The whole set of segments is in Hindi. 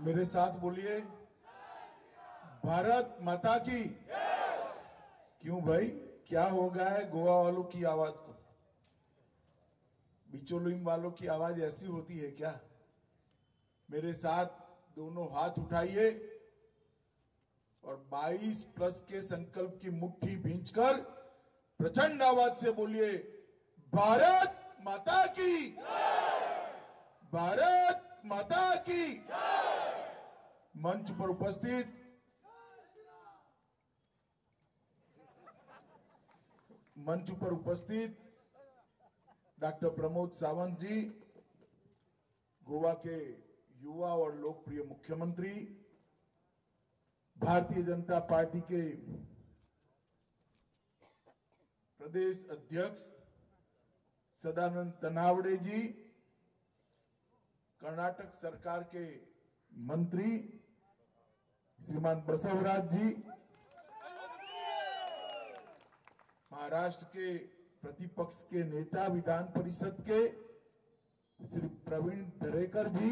मेरे साथ बोलिए, भारत माता की। क्यों भाई, क्या हो गया है गोवा वालों की आवाज को? बिचोलिम वालों की आवाज ऐसी होती है क्या? मेरे साथ दोनों हाथ उठाइए और 22 प्लस के संकल्प की मुट्ठी भींचकर प्रचंड आवाज से बोलिए, भारत माता की, भारत माता की। मंच पर उपस्थित डॉक्टर प्रमोद सावंत जी, गोवा के युवा और लोकप्रिय मुख्यमंत्री, भारतीय जनता पार्टी के प्रदेश अध्यक्ष सदानंद तनावड़े जी, कर्नाटक सरकार के मंत्री श्रीमान बसवराज जी, महाराष्ट्र के प्रतिपक्ष के नेता विधान परिषद के श्री प्रवीण दरेकर जी,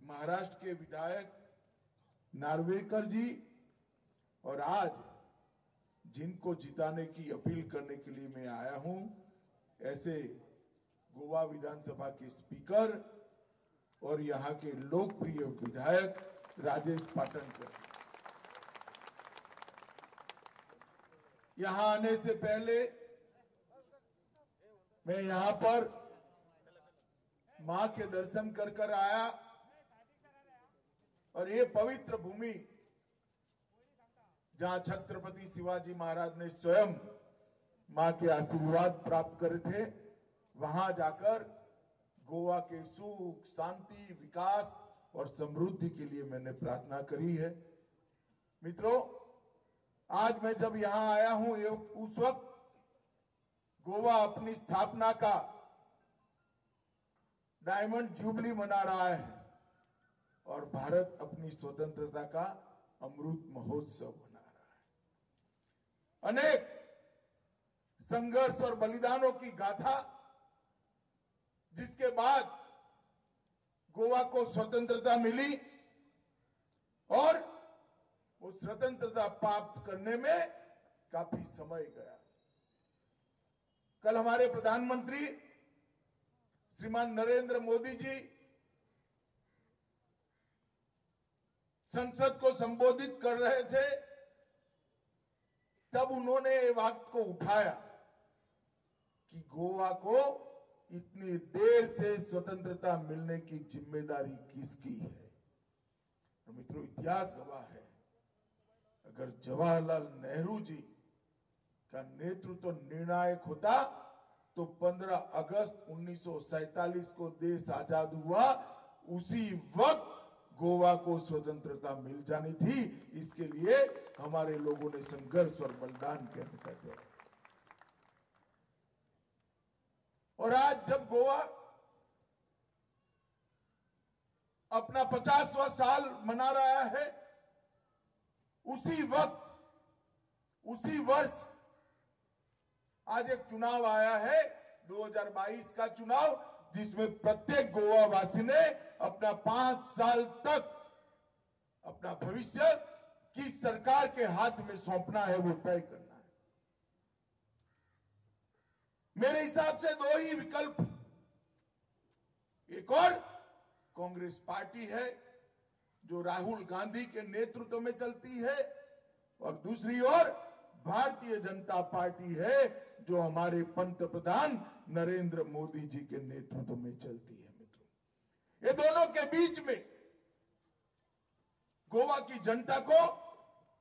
महाराष्ट्र के विधायक नार्वेकर जी, और आज जिनको जिताने की अपील करने के लिए मैं आया हूं, ऐसे गोवा विधानसभा के स्पीकर और यहां के लोकप्रिय विधायक राजेश पाटनकर। यहां आने से पहले मैं यहां पर मां के दर्शन कर आया और ये पवित्र भूमि जहां छत्रपति शिवाजी महाराज ने स्वयं मां के आशीर्वाद प्राप्त करे थे, वहां जाकर गोवा के सुख, शांति, विकास और समृद्धि के लिए मैंने प्रार्थना करी है। मित्रों, आज मैं जब यहां आया हूं, उस वक्त गोवा अपनी स्थापना का डायमंड जुबली मना रहा है और भारत अपनी स्वतंत्रता का अमृत महोत्सव मना रहा है। अनेक संघर्ष और बलिदानों की गाथा, जिसके बाद गोवा को स्वतंत्रता मिली और वो स्वतंत्रता प्राप्त करने में काफी समय गया। कल हमारे प्रधानमंत्री श्रीमान नरेंद्र मोदी जी संसद को संबोधित कर रहे थे, तब उन्होंने ये बात को उठाया कि गोवा को इतनी देर से स्वतंत्रता मिलने की जिम्मेदारी किसकी है। तो मित्रों, इतिहास गवाह है, अगर जवाहरलाल नेहरू जी का नेतृत्व निर्णायक होता तो 15 अगस्त 1947 को देश आजाद हुआ, उसी वक्त गोवा को स्वतंत्रता मिल जानी थी। इसके लिए हमारे लोगों ने संघर्ष और बलिदान किया। और आज जब गोवा अपना 50वां साल मना रहा है, उसी वक्त, उसी वर्ष आज एक चुनाव आया है, 2022 का चुनाव, जिसमें प्रत्येक गोवावासी ने अपना 5 साल तक अपना भविष्य किस सरकार के हाथ में सौंपना है, वो तय करना है। मेरे हिसाब से दो ही विकल्प, एक और कांग्रेस पार्टी है जो राहुल गांधी के नेतृत्व में चलती है, और दूसरी ओर भारतीय जनता पार्टी है जो हमारे पंतप्रधान नरेंद्र मोदी जी के नेतृत्व में चलती है। मित्रों, ये दोनों के बीच में गोवा की जनता को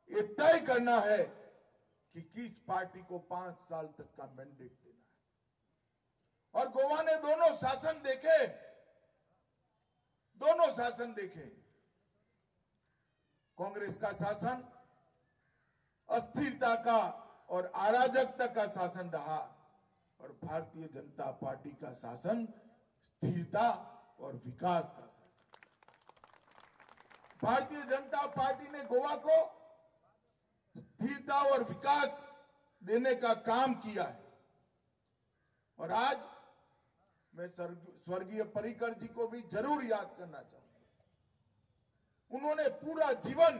ये तय करना है कि किस पार्टी को 5 साल तक का मैंडेट देना है। और गोवा ने दोनों शासन देखे, कांग्रेस का शासन अस्थिरता का और अराजकता का शासन रहा, और भारतीय जनता पार्टी का शासन स्थिरता और विकास का शासन। भारतीय जनता पार्टी ने गोवा को स्थिरता और विकास देने का काम किया है, और आज मैं स्वर्गीय पर्रिकर जी को भी जरूर याद करना चाहूंगा। उन्होंने पूरा जीवन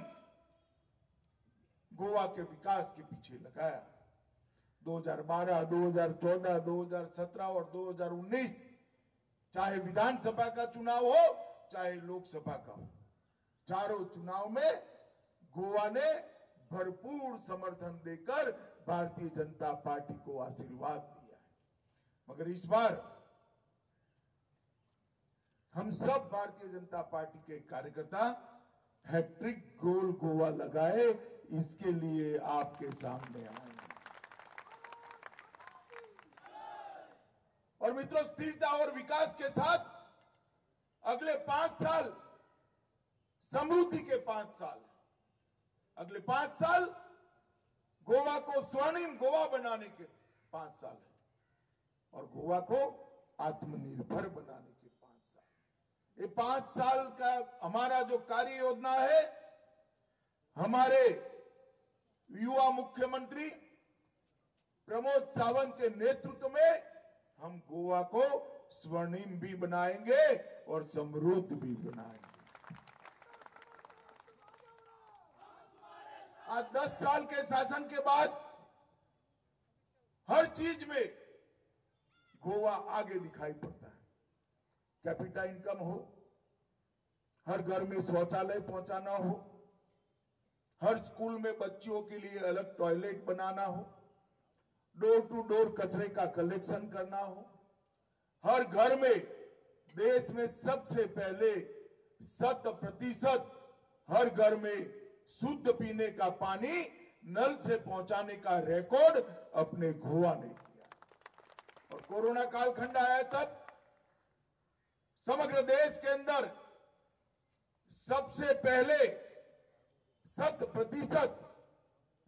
गोवा के विकास के पीछे लगाया। 2012, 2014, 2017 और 2019 चाहे विधानसभा का चुनाव हो चाहे लोकसभा का हो, चारों चुनाव में गोवा ने भरपूर समर्थन देकर भारतीय जनता पार्टी को आशीर्वाद दिया है। मगर इस बार हम सब भारतीय जनता पार्टी के कार्यकर्ता हैट्रिक गोल गोवा लगाए, इसके लिए आपके सामने आए। और मित्रों, स्थिरता और विकास के साथ अगले 5 साल समृद्धि के 5 साल, अगले 5 साल गोवा को स्वर्णिम गोवा बनाने के 5 साल है और गोवा को आत्मनिर्भर बनाने के 5 साल। ये 5 साल का हमारा जो कार्य योजना है, हमारे युवा मुख्यमंत्री प्रमोद सावंत के नेतृत्व में हम गोवा को स्वर्णिम भी बनाएंगे और समृद्ध भी बनाएंगे। आज 10 साल के शासन के बाद हर चीज में गोवा आगे दिखाई पड़ता है। कैपिटा इनकम हो, हर घर में शौचालय पहुंचाना हो, हर स्कूल में बच्चियों के लिए अलग टॉयलेट बनाना हो, डोर टू डोर कचरे का कलेक्शन करना हो, हर घर में देश में सबसे पहले 100% हर घर में शुद्ध पीने का पानी नल से पहुंचाने का रिकॉर्ड अपने गोवा ने किया। और कोरोना कालखंड आया तब समग्र देश के अंदर सबसे पहले 100%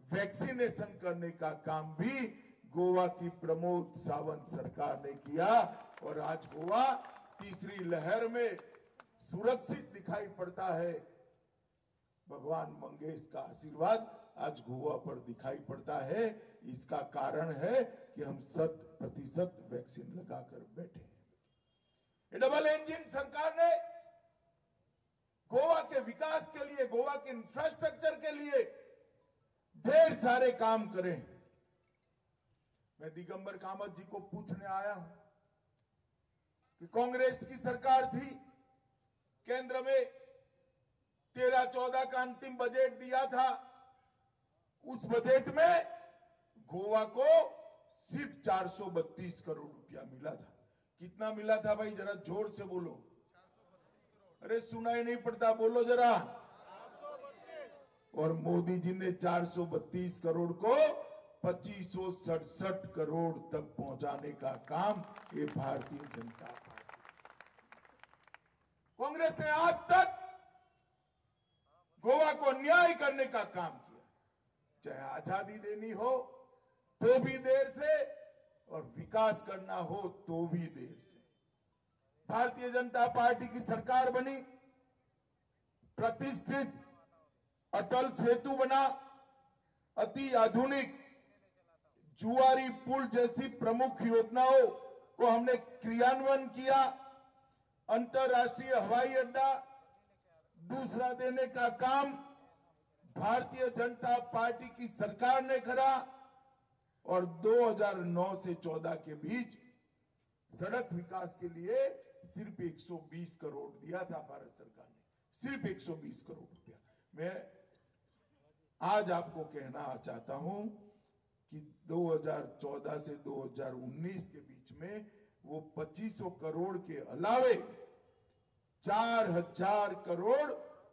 वैक्सीनेशन करने का काम भी गोवा की प्रमोद सावंत सरकार ने किया और आज गोवा तीसरी लहर में सुरक्षित दिखाई पड़ता है। भगवान मंगेश का आशीर्वाद आज गोवा पर दिखाई पड़ता है। इसका कारण है कि हम 100% वैक्सीन लगाकर बैठे हैं। ये डबल इंजन सरकार ने गोवा के विकास के लिए, गोवा के इंफ्रास्ट्रक्चर के लिए ढेर सारे काम करे। मैं दिगंबर कामत जी को पूछने आया हूं कि कांग्रेस की सरकार थी, केंद्र में 13-14 का अंतिम बजट दिया था। उस बजट में गोवा को सिर्फ 432 करोड़ रुपया मिला था। कितना मिला था भाई, जरा जोर से बोलो। अरे सुनाई नहीं पड़ता, बोलो जरा। और मोदी जी ने 432 करोड़ को 2567 करोड़ तक पहुंचाने का काम ये भारतीय जनता पार्टी। कांग्रेस ने आज तक गोवा को न्याय करने का काम किया, चाहे आजादी देनी हो तो भी देर से और विकास करना हो तो भी देर से। भारतीय जनता पार्टी की सरकार बनी, प्रतिष्ठित अटल सेतु बना, अति आधुनिक जुआरी पुल जैसी प्रमुख योजनाओं को हमने क्रियान्वयन किया। अंतर्राष्ट्रीय हवाई अड्डा दूसरा देने का काम भारतीय जनता पार्टी की सरकार ने करा और 2009 से 14 के बीच सड़क विकास के लिए सिर्फ 120 करोड़ दिया था भारत सरकार ने, सिर्फ 120 करोड़ रुपया। मैं आज आपको कहना चाहता हूं कि 2014 से 2019 के बीच में वो 2500 करोड़ के अलावे 4000 करोड़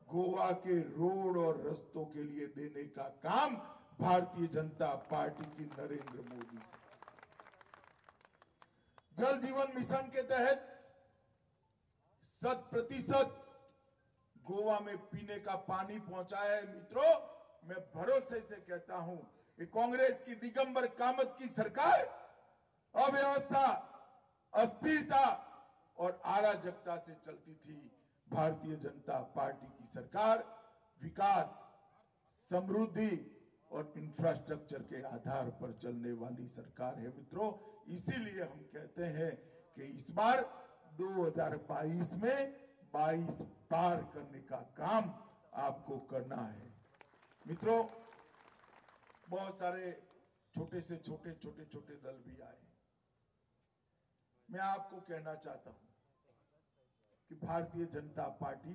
गोवा के रोड और रस्तों के लिए देने का काम भारतीय जनता पार्टी की नरेंद्र मोदी सरकार। जल जीवन मिशन के तहत 100% गोवा में पीने का पानी पहुंचाया है। मित्रों, मैं भरोसे से कहता हूं कि कांग्रेस की दिगंबर कामत की सरकार अव्यवस्था, अस्थिरता और अराजकता से चलती थी। भारतीय जनता पार्टी की सरकार विकास, समृद्धि और इंफ्रास्ट्रक्चर के आधार पर चलने वाली सरकार है। मित्रों, इसीलिए हम कहते हैं कि इस बार 2022 में 22 पार करने का काम आपको करना है। मित्रों, बहुत सारे छोटे से छोटे दल भी आए। मैं आपको कहना चाहता हूं कि भारतीय जनता पार्टी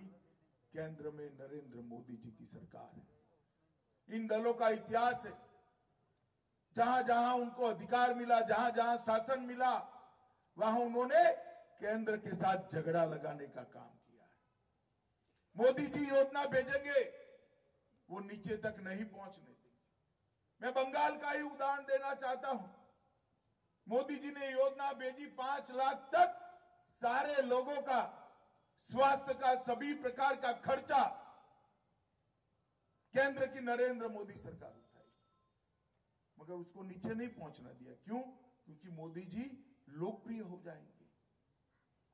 केंद्र में नरेंद्र मोदी जी की सरकार है। इन दलों का इतिहास है, जहां जहां उनको अधिकार मिला, जहां जहां शासन मिला, वहां उन्होंने केंद्र के साथ झगड़ा लगाने का काम किया है। मोदी जी योजना भेजेंगे, वो नीचे तक नहीं पहुंचने देंगे। मैं बंगाल का ही उदाहरण देना चाहता हूं। मोदी जी ने योजना भेजी 5 लाख तक सारे लोगों का स्वास्थ्य का सभी प्रकार का खर्चा केंद्र की नरेंद्र मोदी सरकार उठाई, मगर उसको नीचे नहीं पहुंचना दिया। क्यों? क्योंकि मोदी जी लोकप्रिय हो जाएंगे।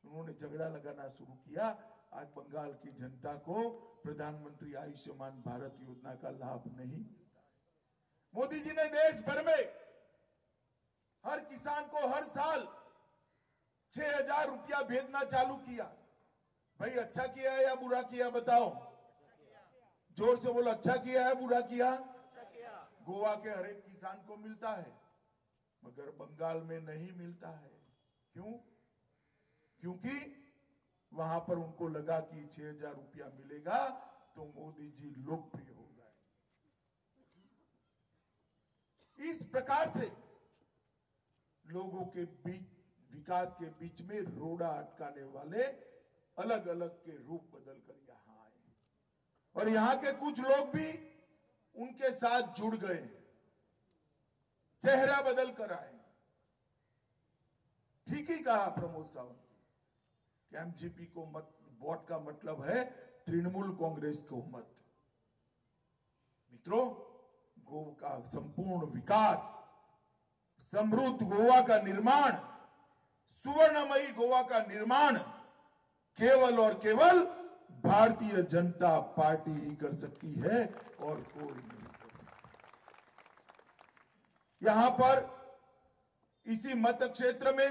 उन्होंने झगड़ा लगाना शुरू किया। आज बंगाल की जनता को प्रधानमंत्री आयुष्मान भारत योजना का लाभ नहीं मिलता है। मोदी जी ने देश भर में हर किसान को हर साल 6,000 रुपया भेजना चालू किया। भाई अच्छा किया है या बुरा किया, बताओ? जोर से बोलो, अच्छा किया है बुरा किया? गोवा के हर एक किसान को मिलता है, मगर बंगाल में नहीं मिलता है। क्यों? क्योंकि वहां पर उनको लगा कि 6,000 रुपया मिलेगा तो मोदी जी लोकप्रिय हो जाए। इस प्रकार से लोगों के बीच, विकास के बीच में रोड़ा अटकाने वाले अलग अलग के रूप बदल कर यहां आए, और यहां के कुछ लोग भी उनके साथ जुड़ गए, चेहरा बदल कर आए। ठीक ही कहा प्रमोद सावंत कि एमजीपी को मत, वोट का मतलब है तृणमूल कांग्रेस को मत। मित्रों, गोवा का संपूर्ण विकास, समृद्ध गोवा का निर्माण, सुवर्णमयी गोवा का निर्माण केवल और केवल भारतीय जनता पार्टी ही कर सकती है और कोई नहीं कर सकता। यहां पर इसी मत क्षेत्र में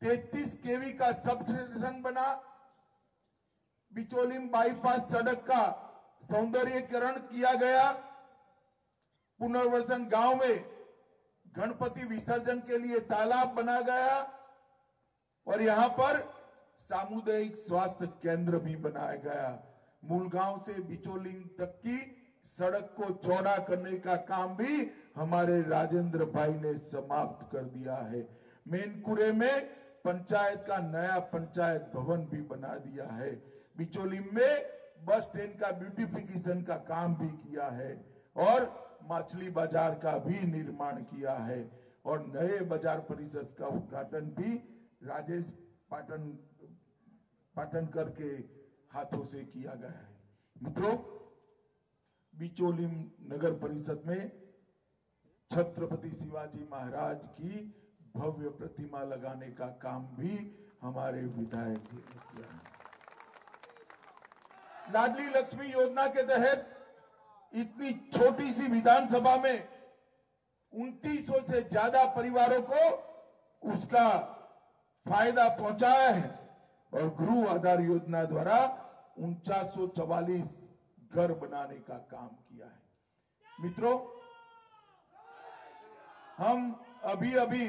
33 केवी का सब स्टेशन बना, बिचोलिम बाईपास सड़क का सौंदर्यीकरण किया गया, पुनर्वसन गांव में गणपति विसर्जन के लिए तालाब बना गया, और यहां पर सामुदायिक स्वास्थ्य केंद्र भी बनाया गया। मूलगांव से बिचोलिम तक की सड़क को चौड़ा करने का काम भी हमारे राजेंद्र भाई ने समाप्त कर दिया है। मेनकुरे में पंचायत का नया पंचायत भवन भी बना दिया है। बिचोलिम में बस स्टैंड का ब्यूटिफिकेशन का काम भी किया है, और मछली बाजार का भी निर्माण किया है, और नए बाजार परिसर का उद्घाटन भी राजेश पाटनकर के हाथों से किया गया है। मित्रों, बिचोलिम नगर परिषद में छत्रपति शिवाजी महाराज की भव्य प्रतिमा लगाने का काम भी हमारे विधायक जी ने किया है। लाडली लक्ष्मी योजना के तहत इतनी छोटी सी विधानसभा में 2900 से ज्यादा परिवारों को उसका फायदा पहुंचाया है, और गृह आधार योजना द्वारा 4944 घर बनाने का काम किया है। मित्रों, हम अभी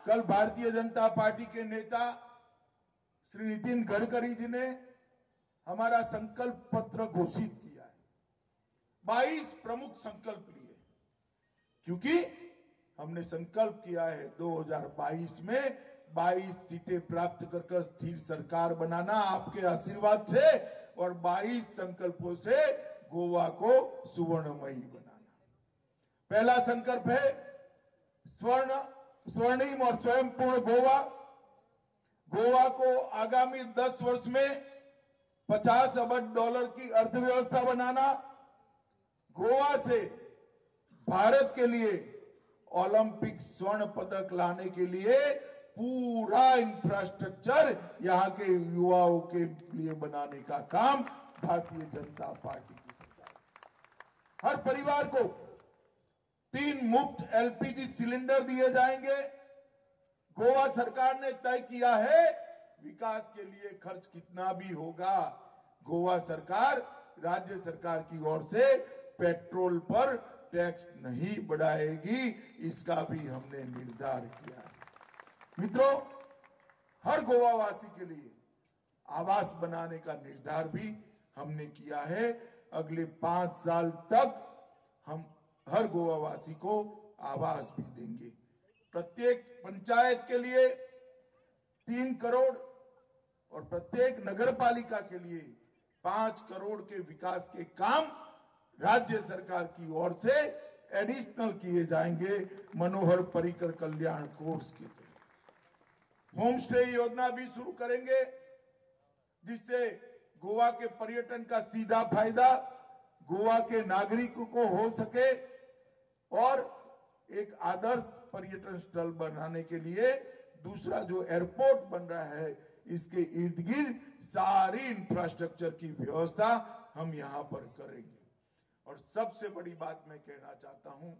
कल भारतीय जनता पार्टी के नेता श्री नितिन गडकरी जी ने हमारा संकल्प पत्र घोषित किया है। 22 प्रमुख संकल्प लिए, क्योंकि हमने संकल्प किया है 2022 में 22 सीटें प्राप्त कर स्थिर सरकार बनाना आपके आशीर्वाद से, और 22 संकल्पों से गोवा को सुवर्णमयी बनाना। पहला संकल्प है स्वर्णिम और स्वयं पूर्ण गोवा। गोवा को आगामी 10 वर्ष में $50 अरब की अर्थव्यवस्था बनाना। गोवा से भारत के लिए ओलंपिक स्वर्ण पदक लाने के लिए पूरा इंफ्रास्ट्रक्चर यहां के युवाओं के लिए बनाने का काम भारतीय जनता पार्टी की सरकार। हर परिवार को 3 मुफ्त एलपीजी सिलेंडर दिए जाएंगे, गोवा सरकार ने तय किया है विकास के लिए खर्च कितना भी होगा। गोवा सरकार राज्य सरकार की ओर से पेट्रोल पर टैक्स नहीं बढ़ाएगी, इसका भी हमने निर्धार किया। मित्रों, हर गोवावासी के लिए आवास बनाने का निर्धार भी हमने किया है। अगले 5 साल तक हम हर गोवावासी को आवास भी देंगे। प्रत्येक पंचायत के लिए 3 करोड़ और प्रत्येक नगरपालिका के लिए 5 करोड़ के विकास के काम राज्य सरकार की ओर से एडिशनल किए जाएंगे मनोहर पर्रिकर कल्याण कोर्स के तहत। होम स्टे योजना भी शुरू करेंगे, जिससे गोवा के पर्यटन का सीधा फायदा गोवा के नागरिकों को हो सके और एक आदर्श पर्यटन स्थल बनाने के लिए दूसरा जो एयरपोर्ट बन रहा है, इसके इर्द गिर्द सारी इंफ्रास्ट्रक्चर की व्यवस्था हम यहां पर करेंगे। और सबसे बड़ी बात मैं कहना चाहता हूं,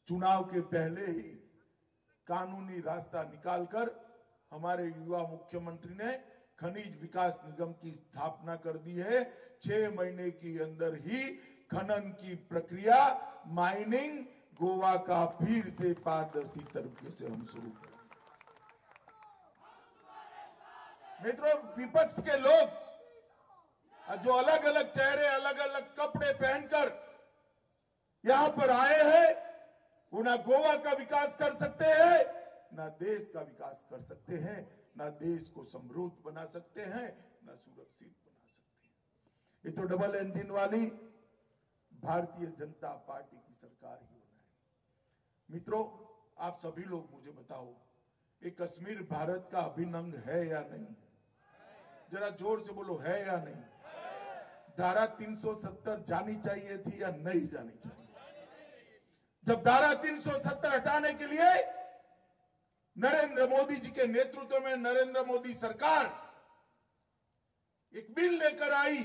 चुनाव के पहले ही कानूनी रास्ता निकालकर हमारे युवा मुख्यमंत्री ने खनिज विकास निगम की स्थापना कर दी है। 6 महीने के अंदर ही खनन की प्रक्रिया, माइनिंग गोवा का फिर से पारदर्शी तरीके से हम शुरू करेंगे। मित्रों, विपक्ष के लोग जो अलग अलग चेहरे, अलग अलग कपड़े पहनकर यहां पर आए हैं, वो ना गोवा का विकास कर सकते हैं, ना देश का विकास कर सकते हैं, ना देश को समृद्ध बना सकते हैं, ना सुरक्षित बना सकते हैं। ये तो डबल इंजन वाली भारतीय जनता पार्टी की सरकार ही होना है। मित्रों, आप सभी लोग मुझे बताओ, ये कश्मीर भारत का अभिन्न अंग है या नहीं? जरा जोर से बोलो, है या नहीं? धारा 370 जानी चाहिए थी या नहीं जानी चाहिए? जब धारा 370 हटाने के लिए नरेंद्र मोदी जी के नेतृत्व में नरेंद्र मोदी सरकार एक बिल लेकर आई,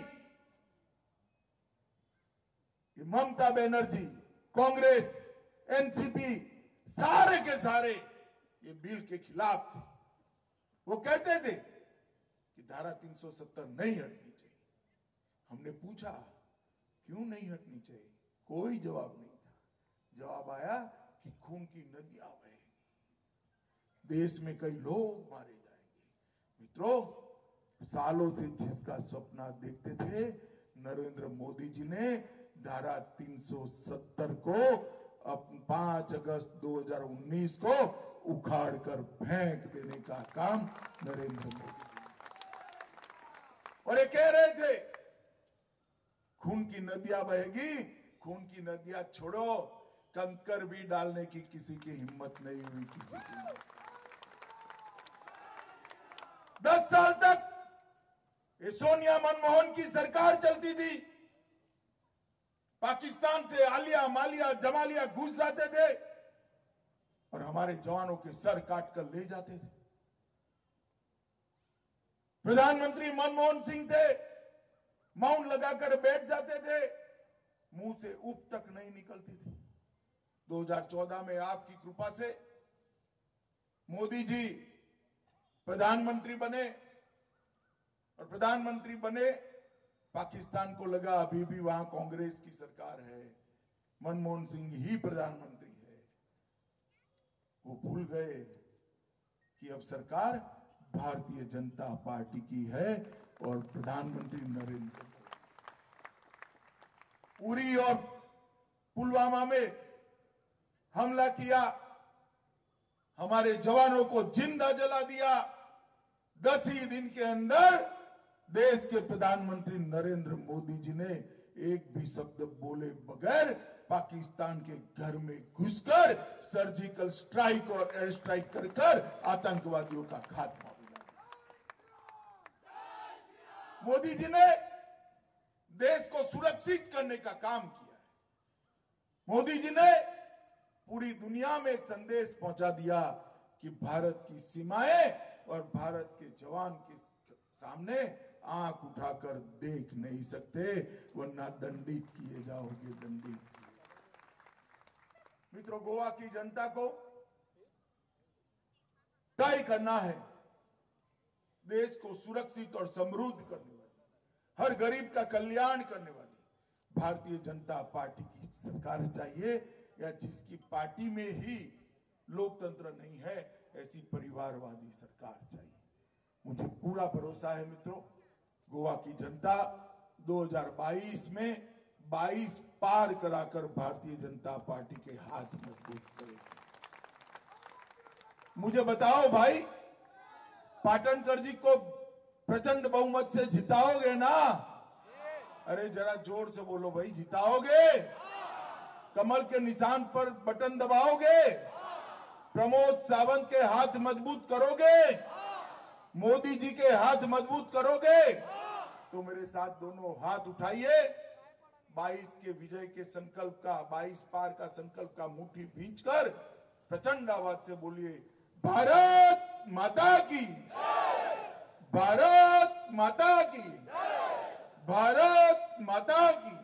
ममता बनर्जी, कांग्रेस, एनसीपी सारे के सारे ये बिल के खिलाफ थे। वो कहते थे कि धारा 370 नहीं हटनी चाहिए। हमने पूछा क्यों नहीं हटनी चाहिए, कोई जवाब नहीं था। जवाब आया कि खून की नदियां बहेंगी, देश में कई लोग मारे जाएंगे। मित्रों, सालों से जिसका सपना देखते थे, नरेंद्र मोदी जी ने धारा 370 को 5 अगस्त 2019 को उखाड़कर फेंक देने का काम नरेंद्र मोदी जी। और ये कह रहे थे खून की नदियां बहेगी, खून की नदियां छोड़ो, कंकर भी डालने की किसी की हिम्मत नहीं हुई, किसी की। 10 साल तक ये सोनिया मनमोहन की सरकार चलती थी। पाकिस्तान से आलिया, मालिया, जमालिया घुस जाते थे और हमारे जवानों के सर काट कर ले जाते थे। प्रधानमंत्री मनमोहन सिंह थे, मौन लगाकर बैठ जाते थे, मुंह से उप तक नहीं निकलती थी। 2014 में आपकी कृपा से मोदी जी प्रधानमंत्री बने और प्रधानमंत्री बने, पाकिस्तान को लगा अभी भी वहां कांग्रेस की सरकार है, मनमोहन सिंह ही प्रधानमंत्री है। वो भूल गए कि अब सरकार भारतीय जनता पार्टी की है और प्रधानमंत्री नरेंद्र मोदी। उरी और पुलवामा में हमला किया, हमारे जवानों को जिंदा जला दिया। 10 ही दिन के अंदर देश के प्रधानमंत्री नरेंद्र मोदी जी ने एक भी शब्द बोले बगैर पाकिस्तान के घर में घुसकर सर्जिकल स्ट्राइक और एयर स्ट्राइक कर आतंकवादियों का खात्मा किया। मोदी जी ने देश को सुरक्षित करने का काम किया है। मोदी जी ने पूरी दुनिया में एक संदेश पहुंचा दिया कि भारत की सीमाएं और भारत के जवान के सामने आंख उठाकर देख नहीं सकते, वरना दंडित किए जाओगे, दंडित। मित्रों, गोवा की जनता को तय करना है देश को सुरक्षित और समृद्ध करने वाली, हर गरीब का कल्याण करने वाली भारतीय जनता पार्टी की सरकार चाहिए, या जिसकी पार्टी में ही लोकतंत्र नहीं है ऐसी परिवारवादी सरकार चाहिए। मुझे पूरा भरोसा है मित्रों, गोवा की जनता 2022 में 22 पार कराकर भारतीय जनता पार्टी के हाथ मजबूत करेगी। मुझे बताओ भाई, पाटनकर जी को प्रचंड बहुमत से जिताओगे ना? अरे जरा जोर से बोलो भाई, जिताओगे? कमल के निशान पर बटन दबाओगे? प्रमोद सावंत के हाथ मजबूत करोगे? मोदी जी के हाथ मजबूत करोगे? तो मेरे साथ दोनों हाथ उठाइए, 22 के विजय के संकल्प का, 22 पार का संकल्प का मुट्ठी भींचकर प्रचंड आवाज से बोलिए, भारत माता की, भारत माता की, भारत माता की,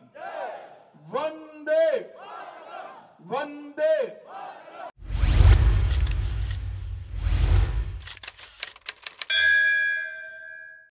वंदे वंदे